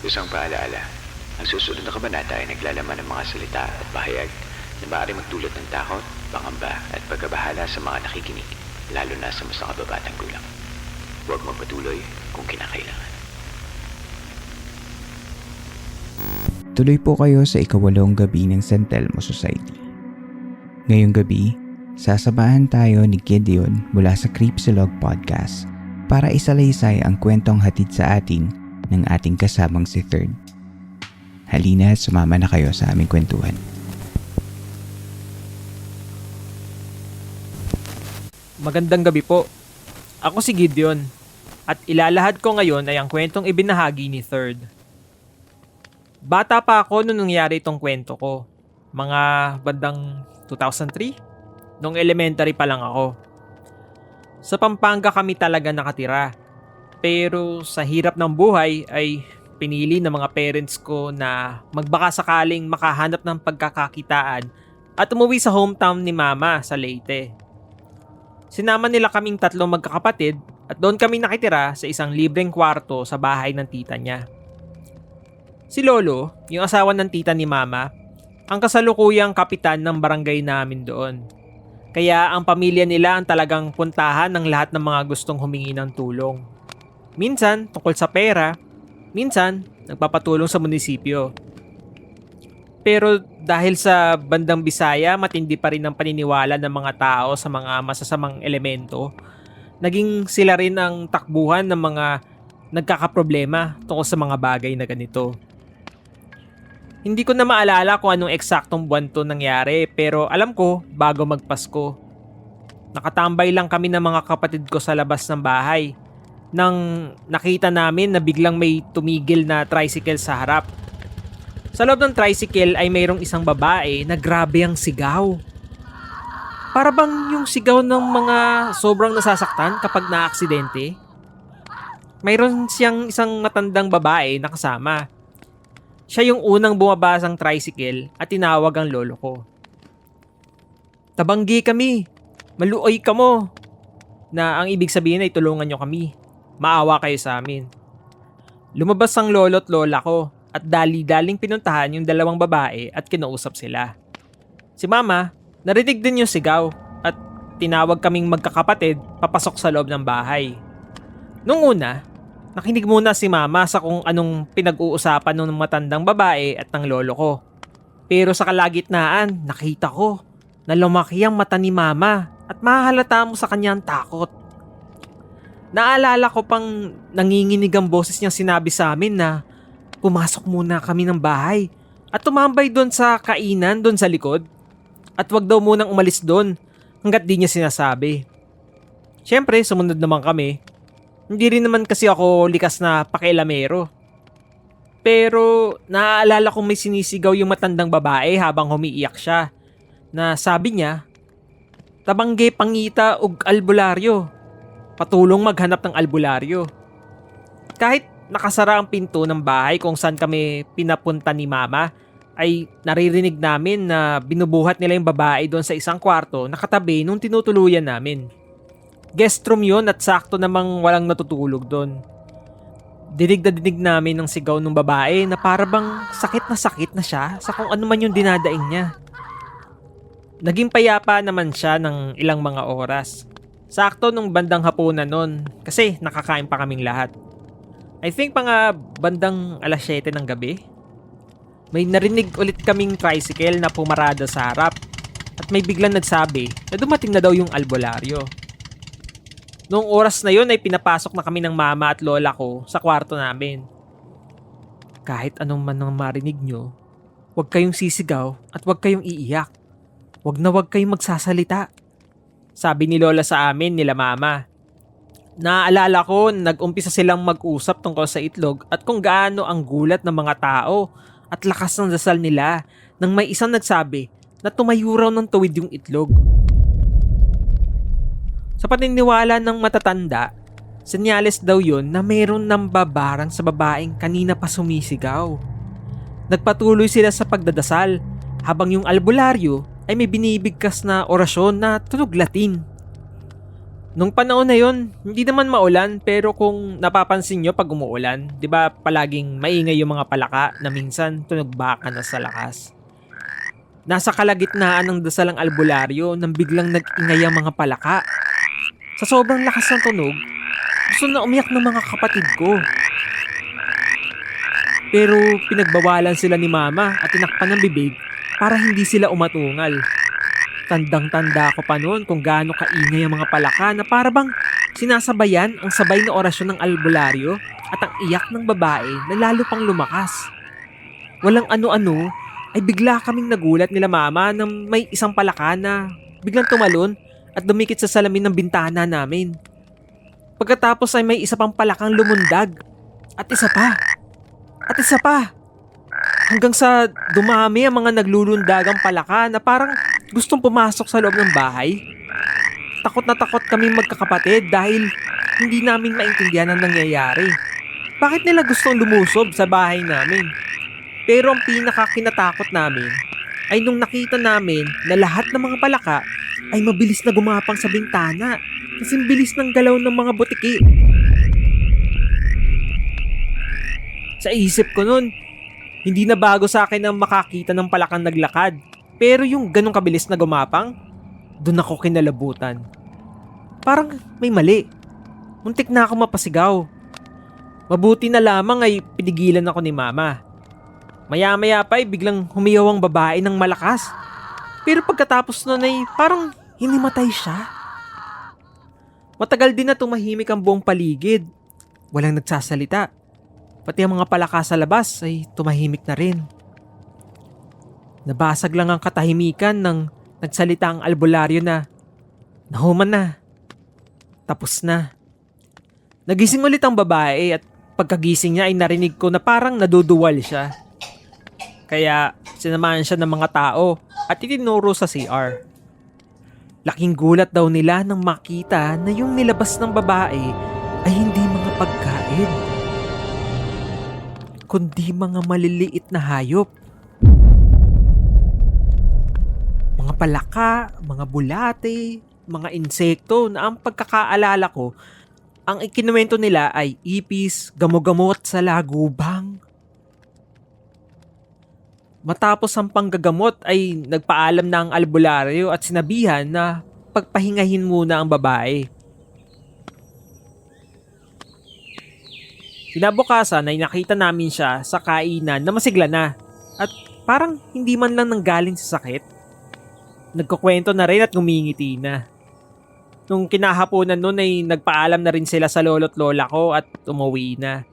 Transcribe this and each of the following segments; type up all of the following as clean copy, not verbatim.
Isang paalaala, ang susunod na kabanata ay naglalaman ng mga salita at pahayag na maaari magdulot ng takot, pangamba at pagkabahala sa mga nakikinig, lalo na sa mas nakababatang gulang. Huwag magpatuloy kung kinakailangan. Tuloy po kayo sa ikawalong gabi ng San Telmo Society. Ngayong gabi, sasamahan tayo ni Gideon mula sa Creepsilog Podcast para isalaysay ang kwentong hatid sa atin ng ating kasamang si Third. Halina at sumama na kayo sa aming kwentuhan. Magandang gabi po. Ako si Gideon at ilalahad ko ngayon ay ang kwentong ibinahagi ni Third. Bata pa ako nung nangyari itong kwento ko. Mga bandang 2003? Nung elementary pa lang ako. Sa Pampanga kami talaga nakatira. Pero sa hirap ng buhay ay pinili ng mga parents ko na magbaka sakaling makahanap ng pagkakakitaan at umuwi sa hometown ni Mama sa Leyte. Sinama nila kaming tatlong magkakapatid at doon kami nakitira sa isang libreng kwarto sa bahay ng tita niya. Si Lolo, yung asawa ng tita ni Mama, ang kasalukuyang kapitan ng barangay namin doon. Kaya ang pamilya nila ang talagang puntahan ng lahat ng mga gustong humingi ng tulong. Minsan tungkol sa pera, minsan nagpapatulong sa munisipyo. Pero dahil sa bandang Bisaya, matindi pa rin ang paniniwala ng mga tao sa mga masasamang elemento, naging sila rin ang takbuhan ng mga nagkakaproblema tungkol sa mga bagay na ganito. Hindi ko na maalala kung anong eksaktong buwan to nangyari, pero alam ko bago magpasko. Nakatambay lang kami ng mga kapatid ko sa labas ng bahay nang nakita namin na biglang may tumigil na tricycle sa harap. Sa loob ng tricycle ay mayroong isang babae na grabe ang sigaw. Para bang yung sigaw ng mga sobrang nasasaktan kapag naaksidente. Mayroon siyang isang matandang babae na kasama. Siya yung unang bumaba sa tricycle at tinawag ang lolo ko. Tabanggi kami, maluoy ka mo. Na ang ibig sabihin ay tulungan nyo kami. Maawa kayo sa amin. Lumabas ang lolo at lola ko at dali-daling pinuntahan yung dalawang babae at kinausap sila. Si Mama, narinig din yung sigaw at tinawag kaming magkakapatid papasok sa loob ng bahay. Nung una, nakinig muna si Mama sa kung anong pinag-uusapan ng matandang babae at ng lolo ko. Pero sa kalagitnaan, nakita ko na lumaki ang mata ni Mama at mahahalata mo sa kanya ang takot. Naalala ko pang nanginginig ang boses niyang sinabi sa amin na pumasok muna kami ng bahay at tumambay doon sa kainan doon sa likod at wag daw munang umalis doon hanggat di niya sinasabi. Siyempre, sumunod naman kami. Hindi rin naman kasi ako likas na pakialamero. Pero naaalala kong may sinisigaw yung matandang babae habang humiiyak siya na sabi niya, "Tabangge pangita ug albularyo. Patulong maghanap ng albularyo." Kahit nakasara ang pinto ng bahay kung saan kami pinapunta ni Mama, ay naririnig namin na binubuhat nila yung babae doon sa isang kwarto na katabi nung tinutuluyan namin. Guest room yun at sakto namang walang natutulog doon. Dinig na dinig namin ng sigaw ng babae na parabang sakit na siya sa kung ano man yung dinadaing niya. Naging payapa naman siya ng ilang mga oras. Sakto nung bandang hapunan nun kasi nakakain pa kaming lahat. I think mga bandang 7:00 ng gabi. May narinig ulit kaming tricycle na pumarada sa harap at may biglang nagsabi na dumating na daw yung albularyo. Noong oras na yun ay pinapasok na kami ng mama at lola ko sa kwarto namin. Kahit anong man ang marinig nyo, huwag kayong sisigaw at huwag kayong iiyak. Huwag kayong magsasalita. Sabi ni lola sa amin nila mama. Naaalala ko nag-umpisa silang mag-usap tungkol sa itlog at kung gaano ang gulat ng mga tao at lakas ng dasal nila nang may isang nagsabi na tumayo raw ng tuwid yung itlog. Sa paniniwala ng matatanda, senyales daw yun na mayroon ng babarang sa babaeng kanina pa sumisigaw. Nagpatuloy sila sa pagdadasal habang yung albularyo ay may binibigkas na orasyon na tunog Latin. Nung panahon na yon, hindi naman maulan pero kung napapansin nyo pag umuulan, di ba palaging maingay yung mga palaka na minsan tunog baka na sa lakas. Nasa kalagitnaan ng dasalang albularyo nang biglang nag-ingay ang mga palaka. Sa sobrang lakas ng tunog, gusto na umiyak ng mga kapatid ko. Pero pinagbawalan sila ni mama at tinakpan ng bibig para hindi sila umatungal. Tandang-tanda ko pa noon kung gaano kaingay ang mga palaka na para bang sinasabayan ang sabay na orasyon ng albularyo at ang iyak ng babae na lalo pang lumakas. Walang ano-ano ay bigla kaming nagulat nila mama na may isang palaka na biglang tumalon at dumikit sa salamin ng bintana namin. Pagkatapos ay may isa pang palakang lumundag at isa pa at isa pa. Hanggang sa dumami ang mga naglulundagang palaka na parang gustong pumasok sa loob ng bahay. Takot na takot kami magkakapatid dahil hindi namin maintindihan ang nangyayari. Bakit nila gustong lumusob sa bahay namin? Pero ang pinakakinatakot namin ay nung nakita namin na lahat ng mga palaka ay mabilis na gumapang sa bintana kasing bilis ng galaw ng mga butiki. Sa isip ko nun, hindi na bago sa akin ang makakita ng palakang naglakad. Pero yung ganong kabilis na gumapang, dun ako kinalabutan. Parang may mali. Muntik na ako mapasigaw. Mabuti na lamang ay pinigilan ako ni mama. Maya-maya pa ay biglang humiyaw ang babae ng malakas. Pero pagkatapos nun ay parang hinimatay siya. Matagal din na tumahimik ang buong paligid. Walang nagsasalita. Pati ang mga palaka sa labas ay tumahimik na rin. Nabasag lang ang katahimikan nang nagsalita ang albularyo na nahuman na. Tapos na. Nagising ulit ang babae at pagkagising niya ay narinig ko na parang naduduwal siya. Kaya sinamahan siya ng mga tao at itinuro sa CR. Laking gulat daw nila nang makita na yung nilabas ng babae ay hindi mga pagkain, kundi mga maliliit na hayop. Mga palaka, mga bulate, mga insekto na ang pagkakaalala ko, ang ikinuwento nila ay ipis, gamo-gamot sa lagubang. Matapos ang panggagamot ay nagpaalam na ang albularyo at sinabihan na pagpahingahin muna ang babae. Kinabukasan ay nakita namin siya sa kainan na masigla na at parang hindi man lang nanggaling sa sakit. Nagkukwento na rin at ngumingiti na. Nung kinahaponan nun ay nagpaalam na rin sila sa lolo't lola ko at umuwi na.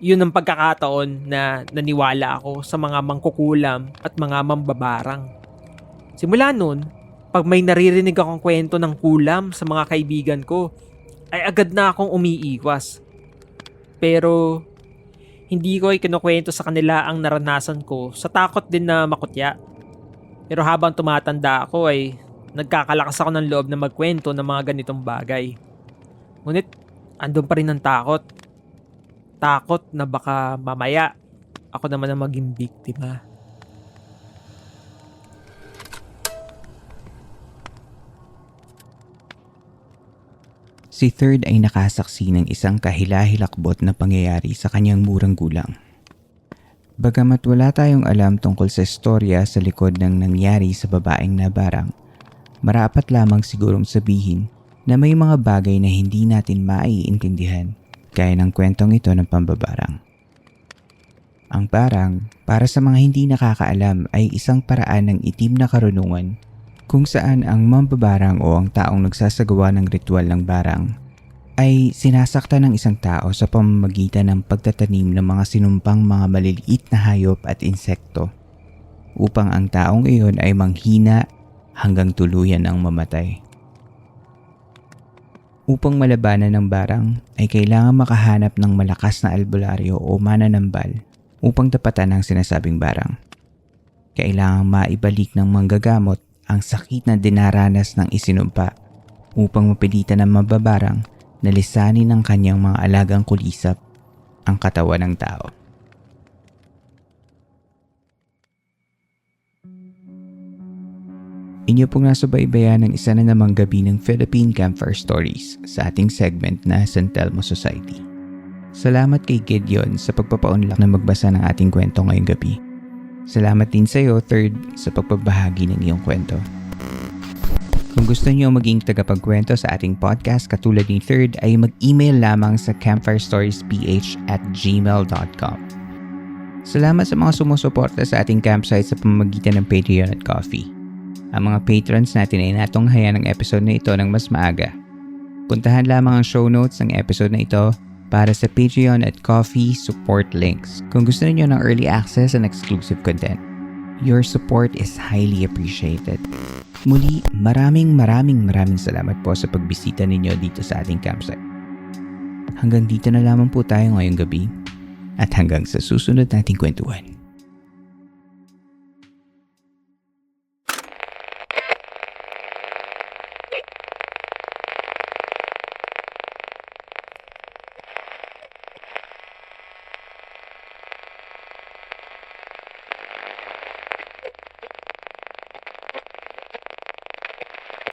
Yun ang pagkakataon na naniwala ako sa mga mangkukulam at mga mambabarang. Simula nun, pag may naririnig akong kwento ng kulam sa mga kaibigan ko, ay agad na akong umiiwas. Pero hindi ko ay kinukwento sa kanila ang naranasan ko sa takot din na makutya. Pero habang tumatanda ako ay nagkakalakas ako ng loob na magkwento ng mga ganitong bagay. Ngunit andun pa rin ang takot. Takot na baka mamaya ako naman ang maging biktima. Si Third ay nakasaksi ng isang kahila-hilakbot na pangyayari sa kanyang murang gulang. Bagamat wala tayong alam tungkol sa istorya sa likod ng nangyari sa babaeng nabarang, marapat lamang sigurong sabihin na may mga bagay na hindi natin maiintindihan gaya ng kwentong ito ng pambabarang. Ang barang, para sa mga hindi nakakaalam, ay isang paraan ng itim na karunungan kung saan ang mambabarang o ang taong nagsasagawa ng ritual ng barang ay sinasakta ng isang tao sa pamamagitan ng pagtatanim ng mga sinumpang mga maliliit na hayop at insekto upang ang taong iyon ay manghina hanggang tuluyan ang mamatay. Upang malabanan ng barang ay kailangan makahanap ng malakas na albularyo o mananambal upang tapatan ang sinasabing barang. Kailangan maibalik ng manggagamot ang sakit na dinaranas ng isinumpa upang mapilitan ng mababarang na lisanin ng kanyang mga alagang kulisap ang katawan ng tao. Inyo pong nasubaybayan ng isa na namang gabi ng Philippine Campfire Stories sa ating segment na San Telmo Society. Salamat kay Gideon sa pagpapaunlak na magbasa ng ating kwento ngayong gabi. Salamat din sa iyo, Third, sa pagpabahagi ng iyong kwento. Kung gusto niyo maging tagapagkwento sa ating podcast katulad ni Third ay mag-email lamang sa campfirestoriesph@gmail.com. Salamat sa mga sumusuporta sa ating campsite sa pamamagitan ng Patreon at Coffee. Ang mga patrons natin ay natunghayan ng episode na ito ng mas maaga. Puntahan lamang ang show notes ng episode na ito para sa Patreon at Coffee support links kung gusto niyo ng early access and exclusive content. Your support is highly appreciated. Muli, maraming salamat po sa pagbisita ninyo dito sa ating campsite. Hanggang dito na lamang po tayo ngayong gabi at hanggang sa susunod nating kwentuhan.